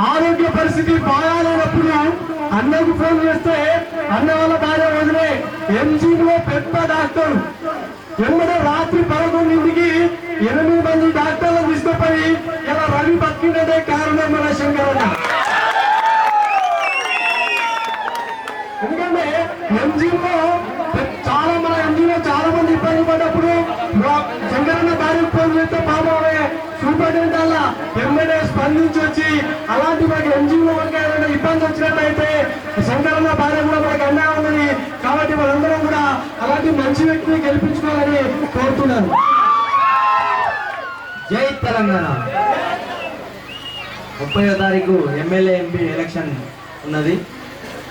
ఆరోగ్య పరిస్థితి బాగాలేనప్పుడు అన్నకు ఫోన్ చేస్తే అన్న వాళ్ళ భార్య వదిలే ఎంజీలో పెద్ద డాక్టర్ ఎమ్మడే రాత్రి 11ంటికి 8 మంది డాక్టర్లను తీసుకుపోయి ఇలా రవి బతికినదే కారణం మన శంకరన్న. ఎందుకంటే ఎంజీలో చాలా మంది ఇబ్బంది పడ్డప్పుడు శంకరన్న భార్యకు ఫోన్ చేస్తే పాపమే సూపరింటెండెంట్ అలా ఎమ్మెల్యే స్పందించి వచ్చి అలాంటి మనకి ఎంజీఓ వరకు ఏదైనా ఇబ్బంది వచ్చినట్లయితే శంకరన్న భార్య కూడా మనకి అండగా ఉన్నది. కాబట్టి మనందరం కూడా అలాంటి మంచి వ్యక్తిని గెలిపించుకోవాలని కోరుతున్నాను. జై తెలంగాణ. 30వ తారీఖు ఎమ్మెల్యే ఎంపీ ఎలక్షన్ ఉన్నది.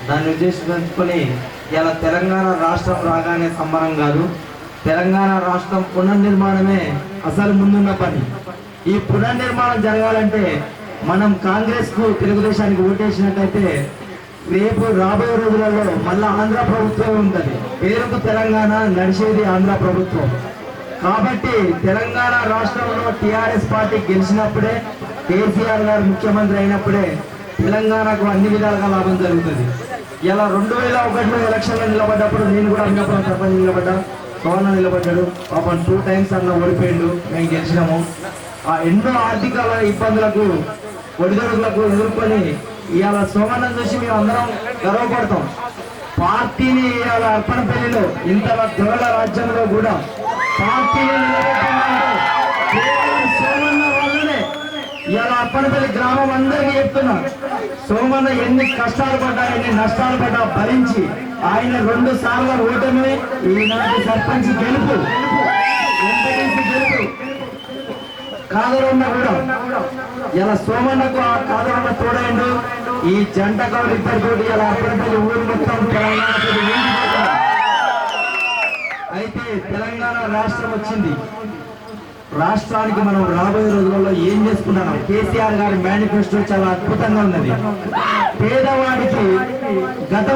దాన్ని ఉద్దేశించుకొని ఇలా తెలంగాణ రాష్ట్రం రాగానే సంబరం కాదు, తెలంగాణ రాష్ట్రం పునర్నిర్మాణమే అసలు ముందున్న పని. ఈ పునర్నిర్మాణం జరగాలంటే మనం కాంగ్రెస్ కు తెలుగుదేశానికి ఓటేసినట్టయితే రేపు రాబోయే రోజులలో మళ్ళా ఆంధ్ర ప్రభుత్వం ఉంటుంది. పేరుకు తెలంగాణ, నడిచేది ఆంధ్ర ప్రభుత్వం. కాబట్టి తెలంగాణ రాష్ట్రంలో టిఆర్ఎస్ పార్టీ గెలిచినప్పుడే, కేసీఆర్ గారు ముఖ్యమంత్రి అయినప్పుడే తెలంగాణకు అన్ని విధాలుగా లాభం జరుగుతుంది. ఇలా 2001లో ఎలక్షన్లో నిలబడ్డప్పుడు నేను కూడా అన్నప్పుడు సర్పంచ్ నిలబడ్డా, సోన నిలబడ్డాడు. పాపం 2 టైమ్స్ అన్న ఓడిపోయిండు, మేము గెలిచినాము. ఆ ఎన్నో ఆర్థిక ఇబ్బందులకు ఒడిదొడుకులకు ఎదుర్కొని ఇవాళ సోమన్న చూసి మేము అందరం గర్వపడతాం. పార్టీని ఇవాళ అర్పణపల్లిలో ఇంత దొరల రాజ్యంలో కూడా పార్టీని నిలబెట్టిందంటే సోమన్న వల్లనే. ఇవాళ అర్పణపల్లి గ్రామం అందరికీ చెప్తున్నాం, సోమన్న ఎన్ని కష్టాలు పడ్డా, ఎన్ని నష్టాలు పడ్డా భరించి ఆయన 2 సార్లు ఓటమి, ఈనాటి సర్పంచ్ గెలుపు, ఎంపీటీసీ గెలుపు, కాదరన్న కూడా ఇలా సోమన్నకు ఆ కాదరన్న తోడైండు. ఈ జంట కౌలు ఇద్దరితోటి ఇలా అప్పటిపల్లి ఊరు మొత్తం అయితే తెలంగాణ రాష్ట్రం వచ్చింది. రాష్ట్రానికి మనం రాబోయే రోజులలో ఏం చేసుకుంటున్నాం? కేసీఆర్ గారి మేనిఫెస్టో చాలా అద్భుతంగా ఉన్నది. పేదవాడికి గతం